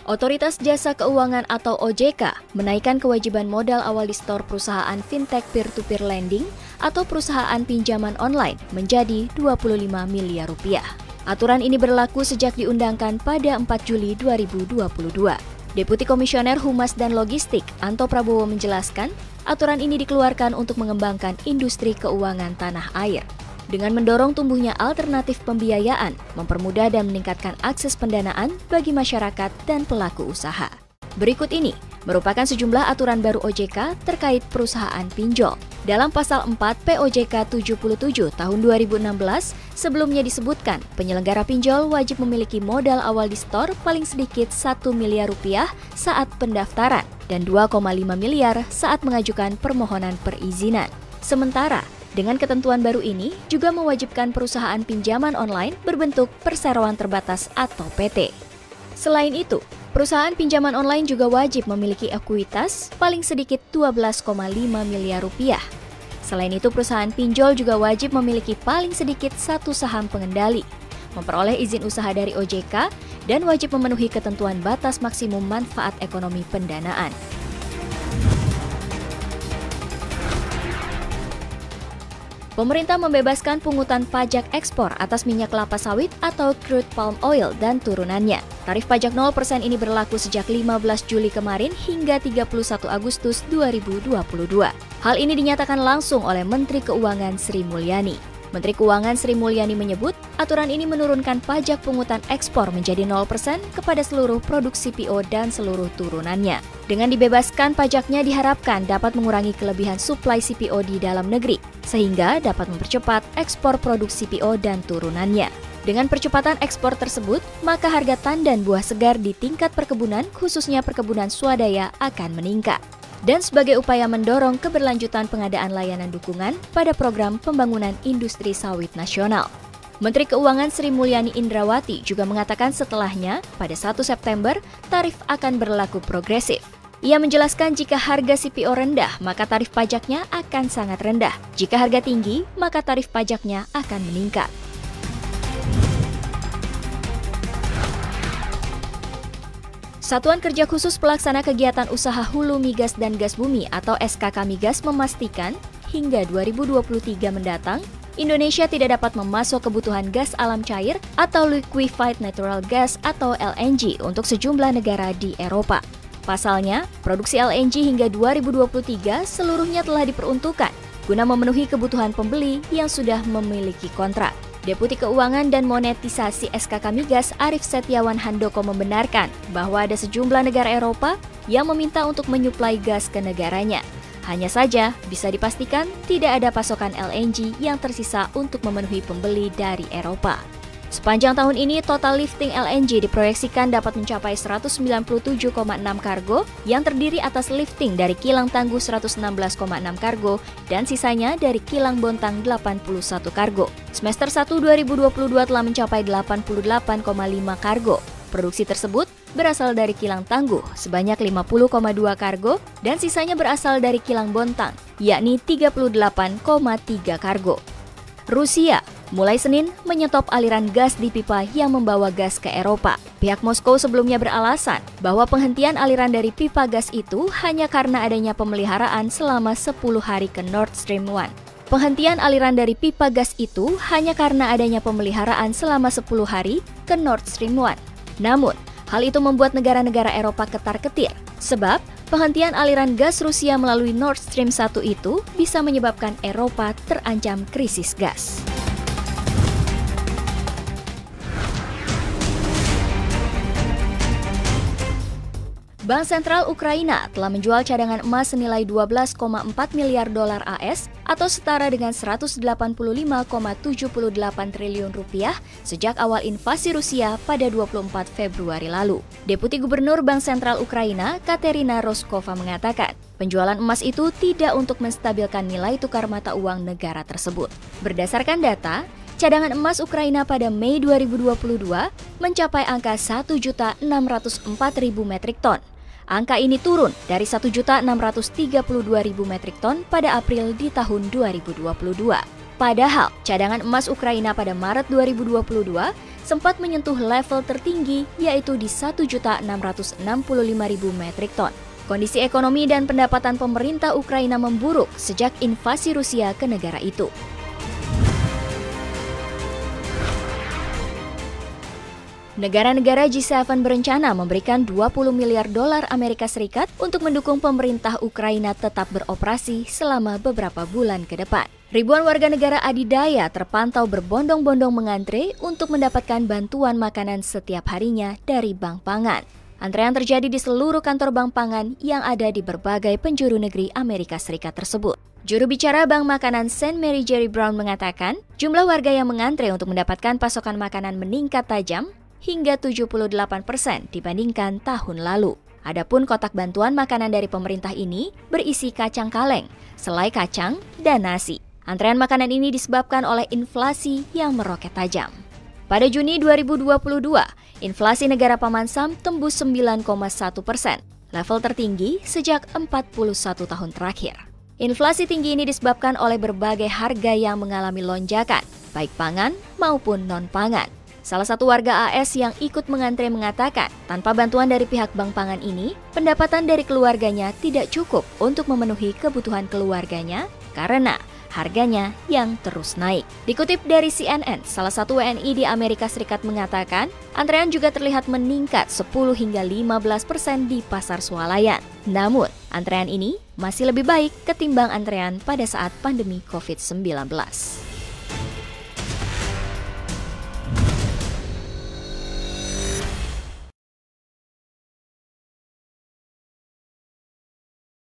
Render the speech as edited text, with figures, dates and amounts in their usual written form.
Otoritas Jasa Keuangan atau OJK menaikkan kewajiban modal awal di store perusahaan fintech peer-to-peer lending atau perusahaan pinjaman online menjadi 25 miliar rupiah. Aturan ini berlaku sejak diundangkan pada 4 Juli 2022. Deputi Komisioner Humas dan Logistik Anto Prabowo menjelaskan, aturan ini dikeluarkan untuk mengembangkan industri keuangan tanah air. Dengan mendorong tumbuhnya alternatif pembiayaan, mempermudah dan meningkatkan akses pendanaan bagi masyarakat dan pelaku usaha. Berikut ini merupakan sejumlah aturan baru OJK terkait perusahaan pinjol. Dalam pasal 4 POJK 77 tahun 2016, sebelumnya disebutkan penyelenggara pinjol wajib memiliki modal awal di store paling sedikit 1 miliar rupiah saat pendaftaran dan 2,5 miliar saat mengajukan permohonan perizinan. Sementara, dengan ketentuan baru ini juga mewajibkan perusahaan pinjaman online berbentuk perseroan terbatas atau PT. Selain itu, perusahaan pinjaman online juga wajib memiliki ekuitas paling sedikit 12,5 miliar rupiah. Selain itu, perusahaan pinjol juga wajib memiliki paling sedikit satu saham pengendali, memperoleh izin usaha dari OJK, dan wajib memenuhi ketentuan batas maksimum manfaat ekonomi pendanaan. Pemerintah membebaskan pungutan pajak ekspor atas minyak kelapa sawit atau crude palm oil dan turunannya. Tarif pajak 0% ini berlaku sejak 15 Juli kemarin hingga 31 Agustus 2022. Hal ini dinyatakan langsung oleh Menteri Keuangan Sri Mulyani. Menteri Keuangan Sri Mulyani menyebut, aturan ini menurunkan pajak pungutan ekspor menjadi 0% kepada seluruh produk CPO dan seluruh turunannya. Dengan dibebaskan pajaknya diharapkan dapat mengurangi kelebihan suplai CPO di dalam negeri, sehingga dapat mempercepat ekspor produk CPO dan turunannya. Dengan percepatan ekspor tersebut, maka harga tandan buah segar di tingkat perkebunan, khususnya perkebunan swadaya, akan meningkat. Dan sebagai upaya mendorong keberlanjutan pengadaan layanan dukungan pada program pembangunan industri sawit nasional. Menteri Keuangan Sri Mulyani Indrawati juga mengatakan setelahnya, pada 1 September, tarif akan berlaku progresif. Ia menjelaskan jika harga CPO rendah, maka tarif pajaknya akan sangat rendah. Jika harga tinggi, maka tarif pajaknya akan meningkat. Satuan Kerja Khusus Pelaksana Kegiatan Usaha Hulu Migas dan Gas Bumi atau SKK Migas memastikan hingga 2023 mendatang, Indonesia tidak dapat memasok kebutuhan gas alam cair atau liquefied natural gas atau LNG untuk sejumlah negara di Eropa. Pasalnya, produksi LNG hingga 2023 seluruhnya telah diperuntukkan guna memenuhi kebutuhan pembeli yang sudah memiliki kontrak. Deputi Keuangan dan Monetisasi SKK Migas Arief Setiawan Handoko membenarkan bahwa ada sejumlah negara Eropa yang meminta untuk menyuplai gas ke negaranya. Hanya saja, bisa dipastikan tidak ada pasokan LNG yang tersisa untuk memenuhi pembeli dari Eropa. Sepanjang tahun ini, total lifting LNG diproyeksikan dapat mencapai 197,6 kargo yang terdiri atas lifting dari kilang Tangguh 116,6 kargo dan sisanya dari kilang Bontang 81 kargo. Semester 1 2022 telah mencapai 88,5 kargo. Produksi tersebut berasal dari kilang Tangguh sebanyak 50,2 kargo dan sisanya berasal dari kilang Bontang, yakni 38,3 kargo. Rusia mulai Senin menyetop aliran gas di pipa yang membawa gas ke Eropa. Pihak Moskow sebelumnya beralasan bahwa penghentian aliran dari pipa gas itu hanya karena adanya pemeliharaan selama 10 hari ke Nord Stream 1. Penghentian aliran dari pipa gas itu hanya karena adanya pemeliharaan selama 10 hari ke Nord Stream 1. Namun, hal itu membuat negara-negara Eropa ketar-ketir, sebab penghentian aliran gas Rusia melalui Nord Stream 1 itu bisa menyebabkan Eropa terancam krisis gas. Bank Sentral Ukraina telah menjual cadangan emas senilai 12,4 miliar dolar AS atau setara dengan 185,78 triliun rupiah sejak awal invasi Rusia pada 24 Februari lalu. Deputi Gubernur Bank Sentral Ukraina, Katerina Roskova mengatakan, penjualan emas itu tidak untuk menstabilkan nilai tukar mata uang negara tersebut. Berdasarkan data, cadangan emas Ukraina pada Mei 2022 mencapai angka 1.604.000 metrik ton. Angka ini turun dari 1.632.000 metrik ton pada April di tahun 2022. Padahal, cadangan emas Ukraina pada Maret 2022 sempat menyentuh level tertinggi yaitu di 1.665.000 metrik ton. Kondisi ekonomi dan pendapatan pemerintah Ukraina memburuk sejak invasi Rusia ke negara itu. Negara-negara G7 berencana memberikan 20 miliar dolar Amerika Serikat untuk mendukung pemerintah Ukraina tetap beroperasi selama beberapa bulan ke depan. Ribuan warga negara adidaya terpantau berbondong-bondong mengantre untuk mendapatkan bantuan makanan setiap harinya dari Bank Pangan. Antrean terjadi di seluruh kantor Bank Pangan yang ada di berbagai penjuru negeri Amerika Serikat tersebut. Juru bicara Bank Makanan St. Mary Jerry Brown mengatakan, jumlah warga yang mengantre untuk mendapatkan pasokan makanan meningkat tajam hingga 78% dibandingkan tahun lalu. Adapun kotak bantuan makanan dari pemerintah ini berisi kacang kaleng, selai kacang, dan nasi. Antrean makanan ini disebabkan oleh inflasi yang meroket tajam. Pada Juni 2022, inflasi negara Paman Sam tembus 9,1%, level tertinggi sejak 41 tahun terakhir. Inflasi tinggi ini disebabkan oleh berbagai harga yang mengalami lonjakan, baik pangan maupun non-pangan. Salah satu warga AS yang ikut mengantre mengatakan, tanpa bantuan dari pihak Bank Pangan ini, pendapatan dari keluarganya tidak cukup untuk memenuhi kebutuhan keluarganya karena harganya yang terus naik. Dikutip dari CNN, salah satu WNI di Amerika Serikat mengatakan, antrean juga terlihat meningkat 10 hingga 15% di pasar swalayan. Namun, antrean ini masih lebih baik ketimbang antrean pada saat pandemi COVID-19.